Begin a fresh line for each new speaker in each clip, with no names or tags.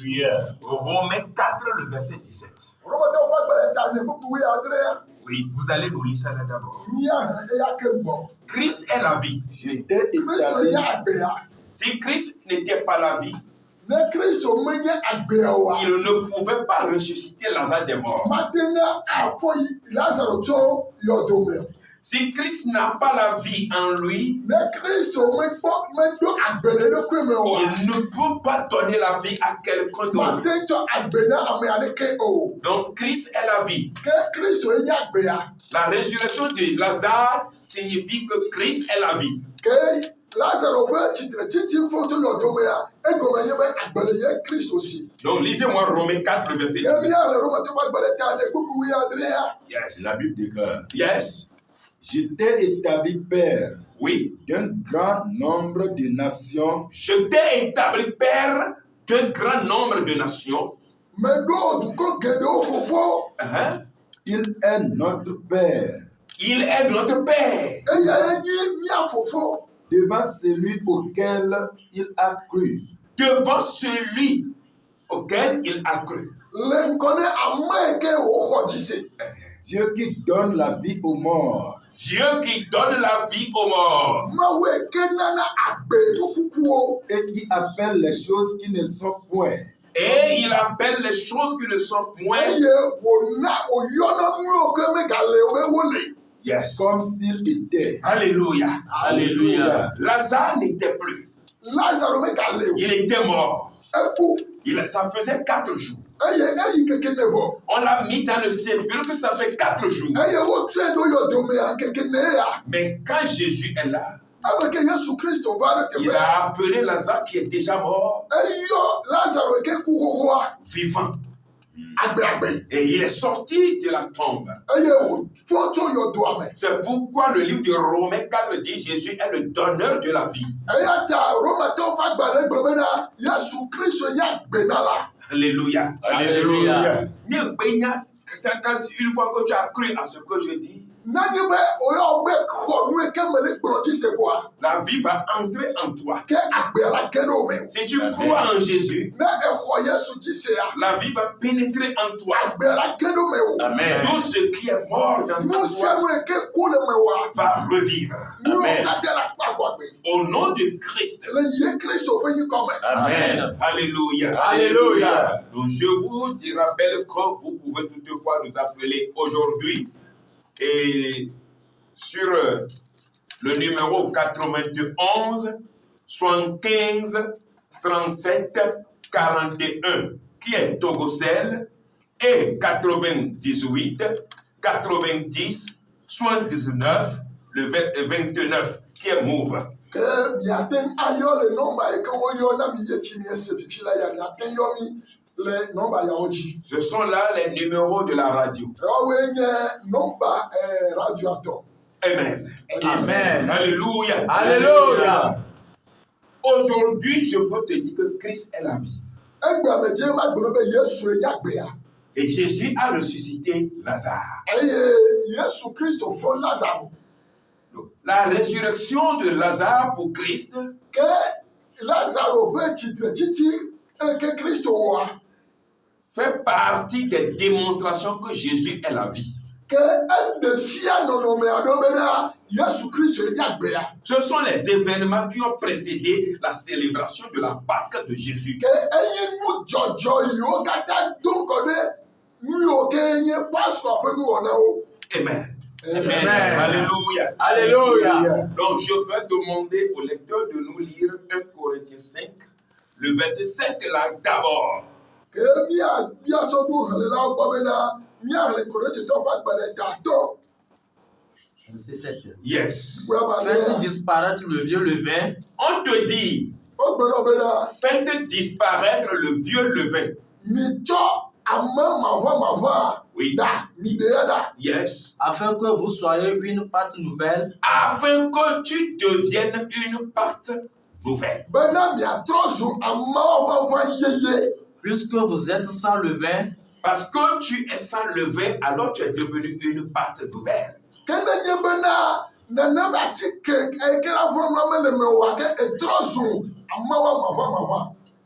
Alléluia.
Romains 4, le verset 17. Oui, vous allez nous lire ça là d'abord. Christ est la vie.
J'étais établi.
Si Christ n'était pas la vie, il ne pouvait pas ressusciter Lazare des morts. Si Christ n'a pas la vie en lui, il ne peut pas donner la vie à quelqu'un d'autre. Donc Christ est la vie. La résurrection de Lazare signifie que Christ est la vie. Donc lisez-moi Romains 4, verset 17. Yes.
La Bible déclare.
Yes.
J'étais établi père
Oui.
d'un grand nombre de nations.
Je t'ai établi père d'un grand nombre de nations.
Il est notre père.
Il est notre père.
Devant celui auquel il a cru.
Devant celui auquel il a cru.
Dieu qui donne la vie aux morts.
Dieu qui donne la vie aux morts.
Et qui appelle les choses qui ne sont point.
Et il appelle les choses qui ne sont point. Yes.
Comme s'il était.
Alléluia.
Alléluia.
Lazare n'était plus. Il était mort. Ça faisait 4 jours. On l'a mis dans le sépulcre, ça fait 4 jours. Mais quand Jésus est là, il a appelé Lazare qui est déjà mort, vivant. Et il est sorti de la tombe. C'est pourquoi le livre de Romains 4 dit Jésus est le donneur de la vie. Alléluia.
Alléluia.
Une fois que tu as cru à ce que je dis, la vie va entrer en toi. Si tu crois en Jésus, la vie va pénétrer en toi.
Amen.
Tout ce qui est mort dans toi va revivre.
Amen.
Au nom de Christ.
Amen.
Alléluia.
Alléluia.
Donc je vous rappelle que vous pouvez toutefois nous appeler aujourd'hui. Et sur le numéro 91 75 37 41 qui est Togocel et 98 90 79 le 29 qui est Mouve. Ce sont là les numéros de la radio. Amen.
Amen.
Alléluia.
Alléluia.
Aujourd'hui, je veux te dire que Christ est la vie. Et Jésus a ressuscité Lazare. La résurrection de Lazare pour Christ fait partie des démonstrations que Jésus est la vie. Ce sont les événements qui ont précédé la célébration de la Pâque de Jésus. Amen.
Amen.
Alléluia.
Alléluia.
Donc je vais demander au lecteur de nous lire 1 Corinthiens 5, le verset 7 là d'abord.
Verset 7.
Yes.
Faites disparaître le vieux levain.
On te dit, faites disparaître le vieux levain. Oui. Yes.
Afin que vous soyez une pâte nouvelle.
Afin que tu deviennes une pâte nouvelle.
Puisque vous êtes sans levain.
Parce que tu es sans levain, alors tu es devenu une pâte nouvelle.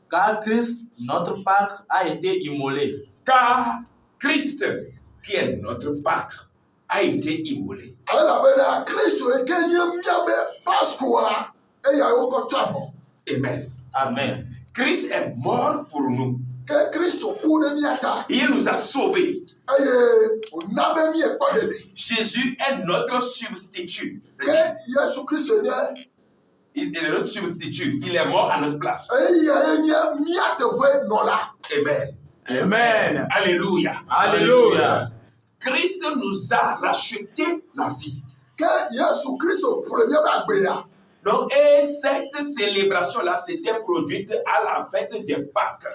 Car Christ, notre Pâque, a été immolé.
Car Christ, qui est notre Pâque, a été immolé. Amen.
Amen.
Christ est mort pour nous. Il nous a sauvés. Jésus est notre substitut. Il est notre substitut. Il est mort à notre place. Amen.
Amen.
Alléluia.
Alléluia.
Christ nous a racheté la vie. Donc, et cette célébration-là s'était produite à la fête des Pâques.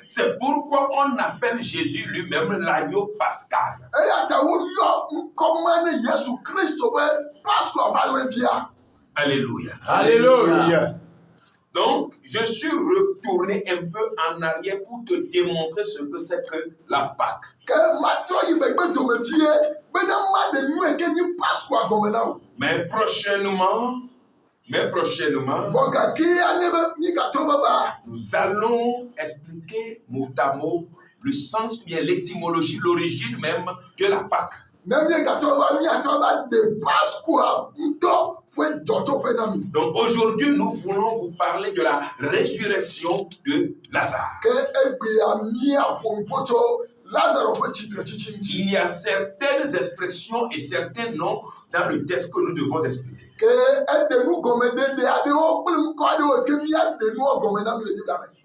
C'est pourquoi on appelle Jésus lui-même l'agneau pascal. Alléluia.
Alléluia.
Donc, je suis retourné un peu en arrière pour te démontrer ce que c'est que la Pâque. Mais prochainement, nous allons expliquer mot à mot le sens, bien l'étymologie, l'origine même de la Pâque. Donc aujourd'hui, nous voulons vous parler de la résurrection de Lazare. Il y a certaines expressions et certains noms dans le texte que nous devons expliquer.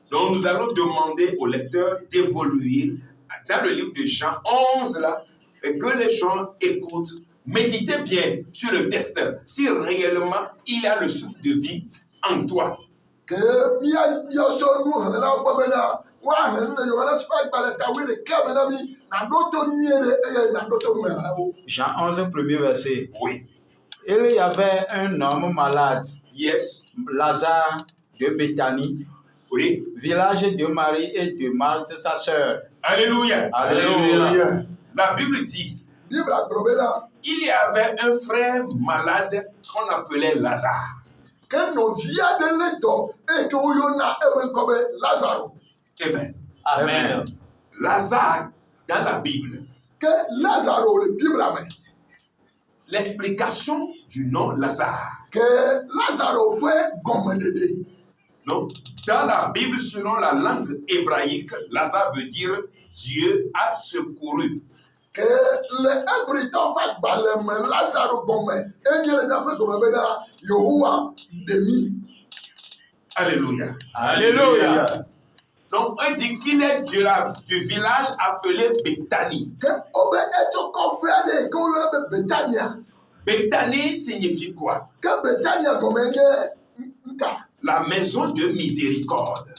Donc nous allons demander aux lecteurs d'évoluer dans le livre de Jean 11 là, et que les gens écoutent. Méditez bien sur le texte, si réellement il y a le souffle de vie en toi.
Jean 11, premier verset.
Oui.
Il y avait un homme malade,
Yes.
Lazare de Béthanie,
Oui.
village de Marie et de Marthe, sa sœur.
Alléluia.
Alléluia.
La Bible dit, il y avait un frère malade qu'on appelait Lazare. Amen.
Amen.
Lazare, dans la Bible, l'explication du nom Lazare. Donc, dans la Bible, selon la langue hébraïque, Lazare veut dire Dieu a secouru. Alléluia.
Alléluia.
Donc, on dit qu'il est du village appelé Béthanie. Béthanie signifie quoi? La maison de miséricorde.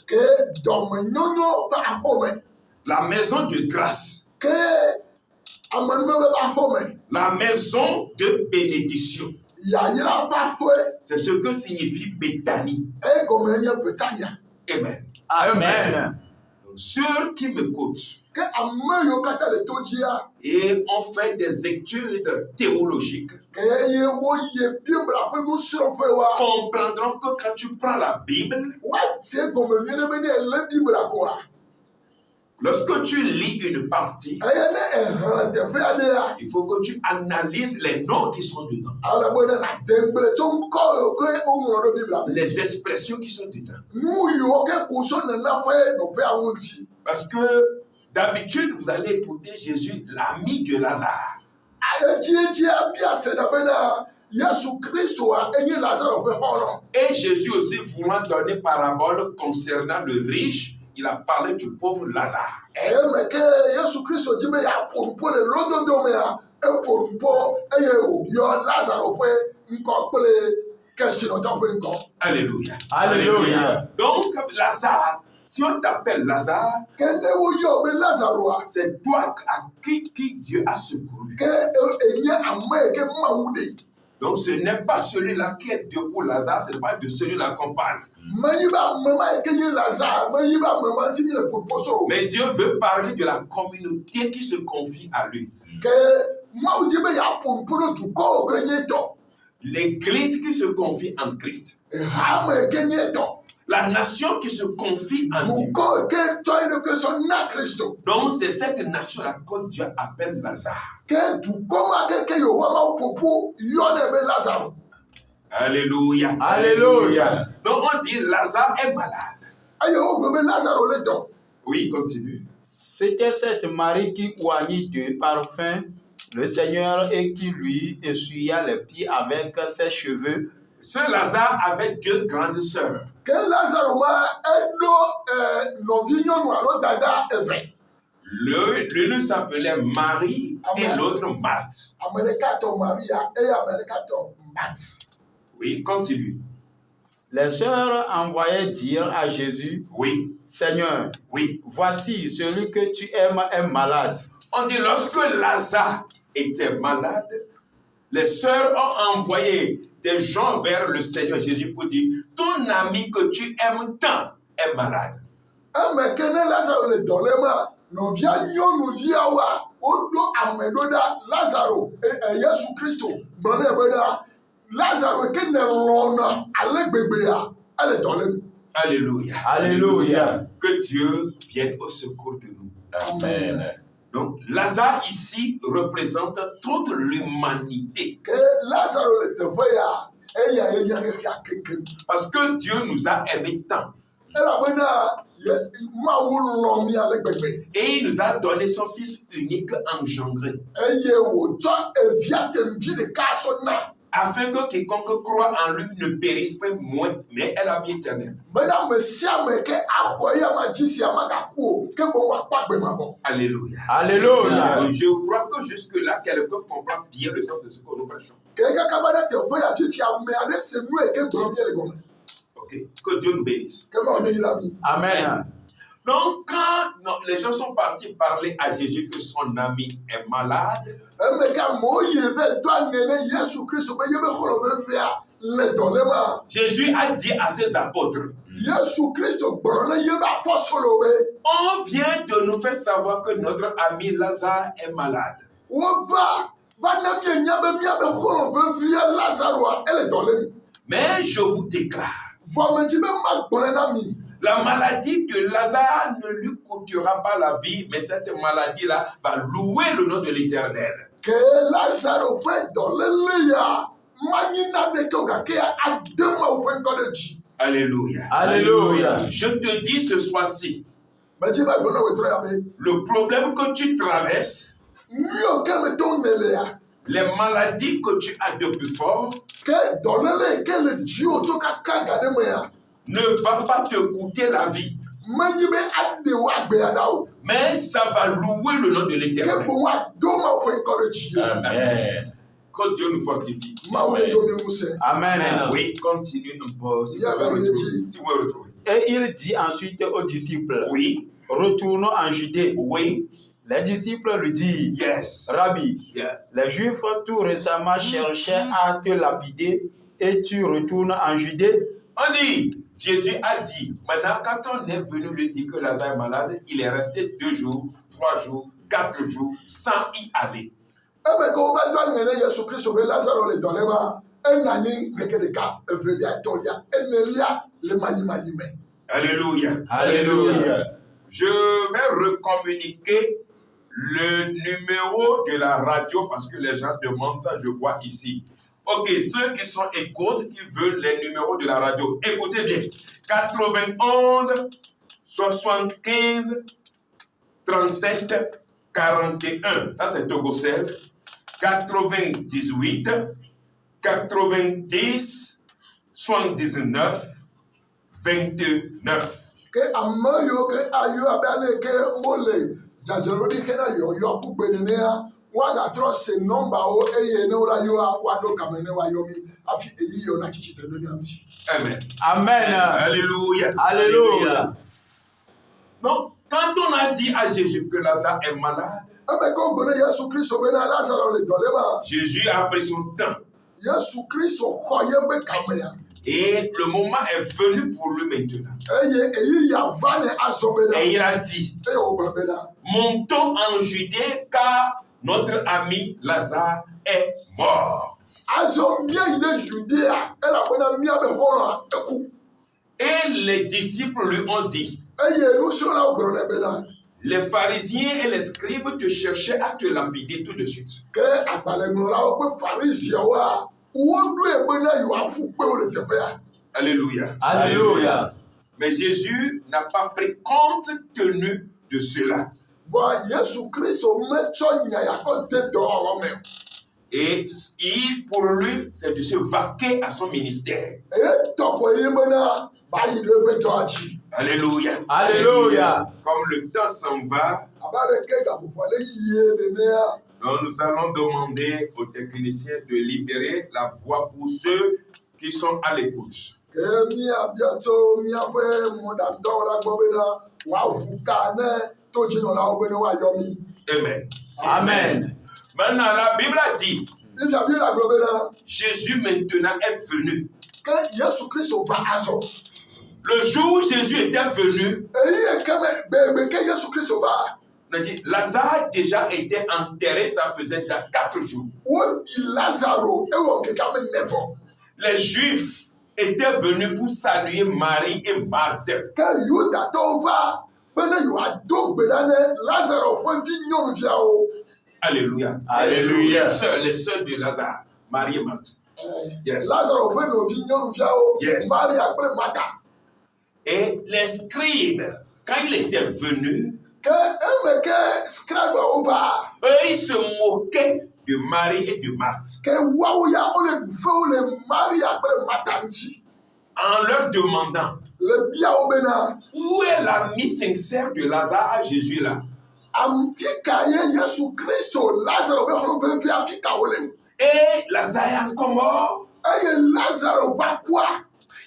La maison de grâce. La maison de bénédiction. C'est ce que signifie Béthanie. Amen.
Amen.
Donc, ceux qui m'écoutent et ont fait des études théologiques comprendront que quand tu prends la Bible, lorsque tu lis une partie, il faut que tu analyses les noms qui sont dedans, les expressions qui sont dedans. Parce que d'habitude, vous allez écouter Jésus, l'ami de Lazare. Et Jésus aussi voulant donner parabole concernant le riche, il a parlé du pauvre Lazare. Alléluia.
Alléluia.
Donc, Lazare, si on t'appelle Lazare, c'est toi à qui Dieu a secouru. Donc, ce n'est pas celui-là qui est debout, Lazare, ce n'est pas de celui-là qu'on parle. Mais Dieu veut parler de la communauté qui se confie à lui. L'Église qui se confie en Christ.
hame kenye to
La nation qui se confie en Dieu.
duko ke toy ke son na Kristo
Donc c'est cette nation-là que Dieu appelle Lazare.
ke duko ma ke yo wa ma popo yone be Lazaro.
Alléluia.
Alléluia.
Donc on dit Lazare est malade.
Ayo o be Lazaro le to.
Oui, continue.
C'était cette Marie qui oignit de parfum le Seigneur et qui lui essuya les pieds avec ses cheveux.
Ce Lazare avait deux grandes sœurs.
Ke Lazaro ma edo no vinyo no alo dada eve.
L'une s'appelait Marie et
Amen.
l'autre Marthe.
America to Maria et America to Marthe.
Oui, continue.
Les sœurs envoyaient dire à Jésus,
Oui,
Seigneur,
oui.
voici celui que tu aimes est malade.
On dit lorsque Lazare était malade, les sœurs ont envoyé des gens vers le Seigneur Jésus pour dire, ton ami que tu aimes tant est malade.
Ame kene Lazaro le dolema no via nyonu via wa odo amedo da Lazaro Yesu Kristo bone beda Lazaro kene lona alegbegbe ya ale dolem.
Alléluia.
Alléluia.
Que Dieu vienne au secours de nous.
Amen.
Donc, Lazare ici représente toute l'humanité.
Ke Lazaro le teve ya eya ya keke.
Parce que Dieu nous a aimés tant.
Era bena ma wo lo mi alegbegbe.
Et il nous a donné son Fils unique engendré.
Eye wo to evia temvi de kaso na.
Afin que quiconque croit en lui ne périsse pas moins, mais ait la vie éternelle.
Bena mesia me ke ahoya ma jisi amaga ku ke bo wa pagbe ma vo.
Alléluia.
Alléluia.
Donc, je crois que jusque-là, quelqu'un comprend bien le sens de ce que nous prêchons.
Ke ga kabada te voya fifia me ade senu e ke gromie le gome.
Ok? Que Dieu nous bénisse.
Ke ma oni yirami.
Amen.
Donc, quand les gens sont partis parler à Jésus que son ami est malade,
Emeka mo yeve do anene Yesu Kristo be yebe kholo be via le dolema.
Jésus a dit à ses apôtres,
Yesu Kristo borona yebe apostolo be.
on vient de nous faire savoir que notre ami Lazare est malade.
Wo ba na mi nya be kholo be via Lazaro ele dolem.
Mais je vous déclare,
Vo me ti be ma gbole na mi.
la maladie de Lazare ne lui coûtera pas la vie, mais cette maladie-là va louer le nom de l'Éternel.
Ke Lazaro pe dolele ya mani na de ko ga ke adema o pe ko de ji.
Alléluia.
Alléluia.
Je te dis ce soir-ci,
Me ti ba gbona we tro ya be.
le problème que tu traverses,
Mi o ke me ton nele ya.
les maladies que tu as de plus fort,
Ke dolele ke le ji o to ka ga de me ya.
ne va pas te coûter la vie,
Mani be ade wa gbe ya da o.
mais ça va louer le nom de
Ke
l'Éternel.
bo wa do ma o pe ko de ji.
Amen.
Que Dieu nous fortifie.
Ma o le do mi muse.
Amen.
Oui, continue un peu, si vous
Yeah,
pouvez
yeah,
retrouver.
yeah.
Si vous pouvez retrouver.
Et il dit ensuite aux disciples,
Oui,
retournons en Judée.
oui,
Les disciples lui disent,
yes,
Rabbi,
yes.
les Juifs tout récemment cherchaient à te lapider et tu retournes en Judée.
On dit, Jésus a dit, maintenant quand on est venu lui dire que Lazare est malade, il est resté 2 jours, 3 jours, 4 jours sans y aller.
Eme ko ba do anene Yesu Kristo be Lazaro le dolema. Enanyi me ke de ka evelia tolia enelia le mayi me.
Alléluia.
Alléluia.
Je vais recommuniquer le numéro de la radio parce que les gens demandent ça, je vois ici. Ok, ceux qui sont écoutes, qui veulent les numéros de la radio, écoutez bien. 91 75 37 41. Ça, c'est Togocel. 98 90 79 29.
Ke amayo ke ayo abale ke ole jajero di ke na yo ku gbe ne ya wa ga trust se number o eye ne ola yo wa do kamene wa yo mi afi eyi yo na chichi tre do ni amti.
Amen.
Amen.
Alléluia.
Alléluia.
Donc, quand on a dit à Jésus que Lazare est malade,
Eme ko gbe ne Yesu Kristo be na Lazaro le dolema.
Jésus a pris son temps.
Yesu Kristo khoye be kamya.
Et le moment est venu pour lui maintenant.
Eye eyi ya vane azobeda.
Et il a dit,
E o bebeda.
montons en Judée car notre ami Lazare est mort.
azɔ mia yi ɖe Judea elabena mia be xɔlɔa eku.
Et les disciples lui ont dit,
Eye nusrɔ̃lawo gblɔ nɛ bena.
les pharisiens et les scribes te cherchaient à te lapider tout de suite.
Ke agbalẽŋlɔlawo kple Farisiawoa woɖoe bena yewoaƒu kpe wo le teƒea.
Alléluia.
Alléluia.
Mais Jésus n'a pas pris compte tenu de cela.
Vɔ Yesu Kristo metsɔ nya ya kɔ de dɔwɔwɔ me.
Et pour lui, c'est de se vaquer à son ministère.
Eye tɔkɔ ye bena ba yi ɖe eƒe dɔa dzi.
Alléluia.
Alléluia.
Comme le temps s'en va,
Abe aleke gaƒoƒoa le yie nenea.
donc nous allons demander aux techniciens de libérer la voie pour ceux qui sont à l'écoute.
Ke miabia tso miaƒe mɔɖaŋudɔwɔla gbɔ bena woaʋu ka ne todzinɔlawo bena woayɔ mi.
Amen.
Amen.
Maintenant, la Bible a dit,
Biblia bi la gblɔ bena
Jésus maintenant est venu.
ke Yesu Kristo va azɔ.
Le jour où Jésus était venu,
Eyi eke me gbegbe ke Yesu Kristo va.
on a dit, Lazare déjà était enterré, ça faisait déjà 4 jours.
Woɖi Lazaro ewɔ ŋkeke ame 9 vɔ.
Les Juifs étaient venus pour saluer Marie et Marthe.
Ke Yudatɔwo va bena yewoado gbe ɖa ne Lazaro ƒe vinyɔnuviawo.
Alléluia.
Alléluia.
Les sœurs de Lazare, Marie et Marthe. Yes.
Lazaro ƒe novi nyɔnuviawo.
Yes.
Maria kple Martha.
Et les scribes, quand il était venu,
Ke eme ke scribewo va.
eux, ils se moquaient de Marie et de Marthe
Ke woawo ya wole du fewo le Maria kple Martha ŋuti.
en leur demandant
Le biawo bena
où est l'ami sincère de Lazare, Jésus là.
afi ka ye Yesu Kristo Lazaro be xlɔ vevi afi ka wole.
Et Lazare est encore mort.
Eye Lazaro va kua.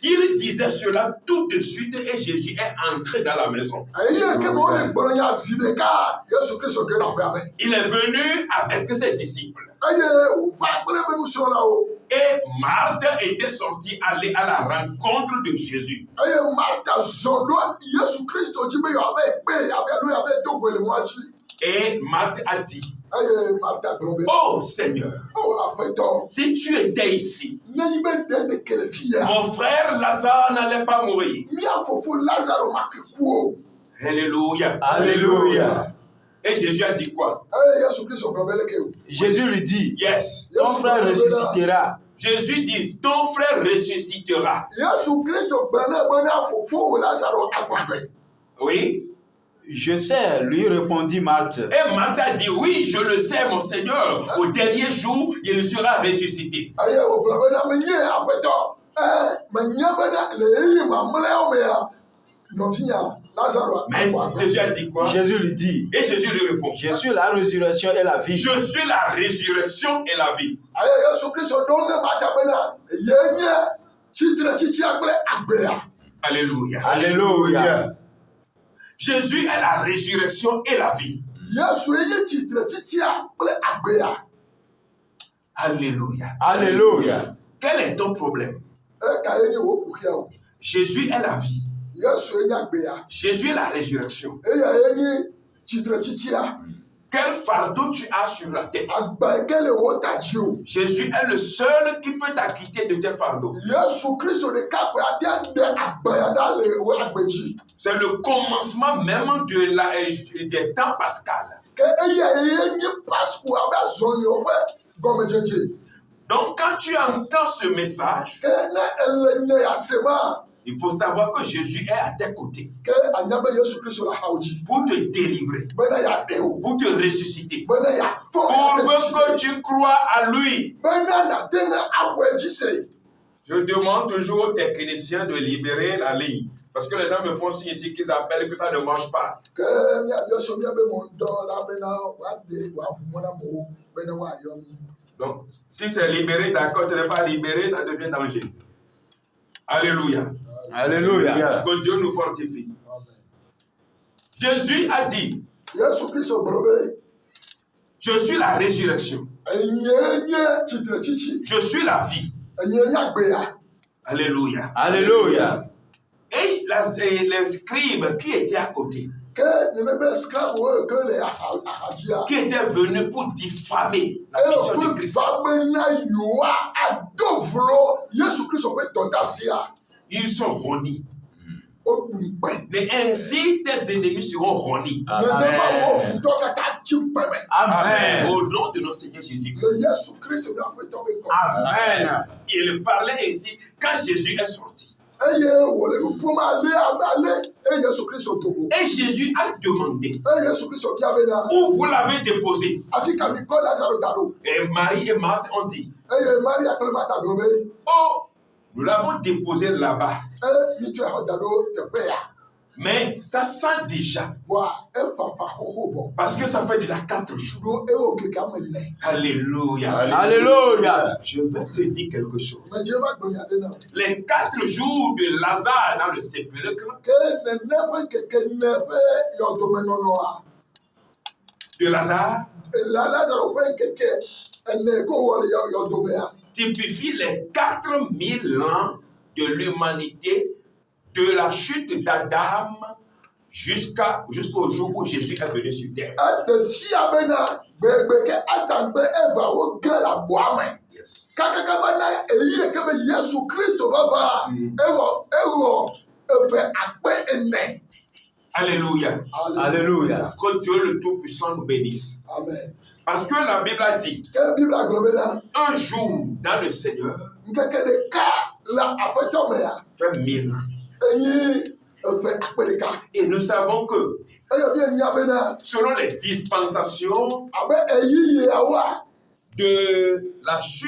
Il disait cela tout de suite et Jésus est entré dans la maison.
Eyi ke me wole gblɔ nya zi ɖeka Yesu Kristo ge ɖe aƒea me.
Il est venu avec ses disciples.
Eye wòva kple eƒe nusrɔ̃lawo.
Et Marthe était sortie aller à la rencontre de Jésus.
Eye Martha zɔ ɖo Yesu Kristo dzi be yewoava kpe alo yewoava do goe le mɔa dzi.
Et Marthe a dit,
Eye Martha gblɔ be
oh Seigneur,
o aƒetɔ
si tu étais ici,
nenyi be ɖe ne ke le fi ya
mon frère Lazare n'allait pas mourir.
mía fofo Lazaro make ku o.
Alléluia.
Alléluia.
Et Jésus a dit quoi?
Eye Yesu Kristo gblɔ be leke o.
Jésus lui dit,
Yes.
ton frère ressuscitera.
Jésus dit, ton frère ressuscitera.
Yesu Kristo gblɔ ne bena fofo Lazaro agbɔ agbe.
Oui.
Je sais, lui répondit Marthe.
Et Marthe a dit, oui, je le sais, mon Seigneur. Au dernier jour, il sera ressuscité.
Eye wògblɔ bena menye aƒetɔ menye bena le ɣeyiɣi mamlɛawo mea nɔvinya Lazaro
Mais
agbɔ agbe.
Jésus a dit quoi?
Jésus lui dit,
Et Jésus lui répond,
je suis la résurrection et la vie.
je suis la résurrection et la vie.
Eye Yesu Kristo ɖo ne Martha bena ye nye tsitretsitsia kple agbea.
Alléluia.
Alléluia.
Jésus est la résurrection et la vie.
Yesu ye tsitretsitsia kple agbea.
Alléluia.
Alléluia.
Quel est ton problème?
Eka ye nye wò kuxia o.
Jésus est la vie.
Yesu ye nye agbea.
Jésus est la résurrection.
Eya ye nye tsitretsitsia.
Quel fardeau tu as sur la tête?
Agba yi ke le wò ta dzi o.
Jésus est le seul qui peut t'acquitter de tes fardeaux.
Yesu Kristo ɖeka koe ate ɖe agba ya ɖa le wò agbe dzi.
C'est le commencement même des temps pascal.
Ke eya ye nye Pasco abe azɔliwo ƒe gɔmedzedze.
Donc quand tu entends ce message,
Ke ne ele nya ya sema,
il faut savoir que Jésus est à tes côtés
ke anya be Yesu Kristo le axawo dzi.
pour te délivrer,
Bena ya ɖe wo.
pour te ressusciter,
Bena ya tɔ
pour que tu crois à lui.
bena nate ŋe axɔe dzi se.
Je demande toujours aux techniciens de libérer la ligne. Parce que les gens me font signe ici qu'ils appellent que ça ne marche pas.
Ke miabia so miabe mɔdɔwɔla bena woaɖe woaʋu mɔ na amewo bena woayɔ mi.
Donc, si c'est libéré, d'accord, ce n'est pas libéré, ça devient danger. Alléluia.
Alléluia.
Que Dieu nous fortifie.
Amen.
Jésus a dit,
Yesu Kristo gblɔ be
je suis la résurrection,
enye nye tsitretsitsi,
je suis la vie.
enye nye agbea.
Alléluia.
Alléluia.
Et les scribes qui étaient à côté,
que ne be scrap wo que le ahajia
qui était venu pour diffamer la mission de Christ.
Fabena yoa adovlo Yesu Christo pe tontasia
Ils sont honnis.
o dumpe
Mais ainsi, tes ennemis seront honnis.
ne be ma wo futo kata chimpeme
Amen.
Au nom de notre Seigneur Jésus-Christ.
le Yesu Christo da pe to be ko
Amen.
Il parlait ainsi quand Jésus est sorti.
eye wo le nu poma le abale e Yesu Christo togo
Et Jésus a demandé
e Yesu Christo bia be na
où vous l'avez déposé.
ati ka mi ko Lazaro daro
Et Marie et Marthe ont dit,
eye Maria Clemata globe
oh, nous l'avons déposé là-bas.
mi tu ha daro te pe ya
Mais ça sent déjà.
wa e papa hoho
Parce que ça fait déjà 4 jours.
bo e o ke ka mene
Alléluia.
Alléluia.
Je vais te dire quelque chose.
mais je va gbonya de na
Les 4 jours de Lazare dans le sépulcre,
ke ne pe ke ne pe yo do menono a
de Lazare,
la Lazaro pe ke ene ko wo le yo do me a
typifie les 4000 ans de l'humanité, de la chute d'Adam jusqu'au jour où Jésus est venu sur terre.
ade si abena gbegbe ke atangbe eva wo ke la boame
Yes.
kakaka bana eyi ke be Yesu Christo baba ewo efe akpe ene
Alléluia.
Alléluia.
Que Dieu le Tout-Puissant nous bénisse.
Amen
Parce que la Bible a dit,
ke Bible globe na
un jour dans le Seigneur
nkeke de ka la afeto me a
fait 1000 ans.
enyi efe akpe de ka
Et nous savons que
eyo bi enya bena
selon les dispensations
abe eyi ye awa
de la chute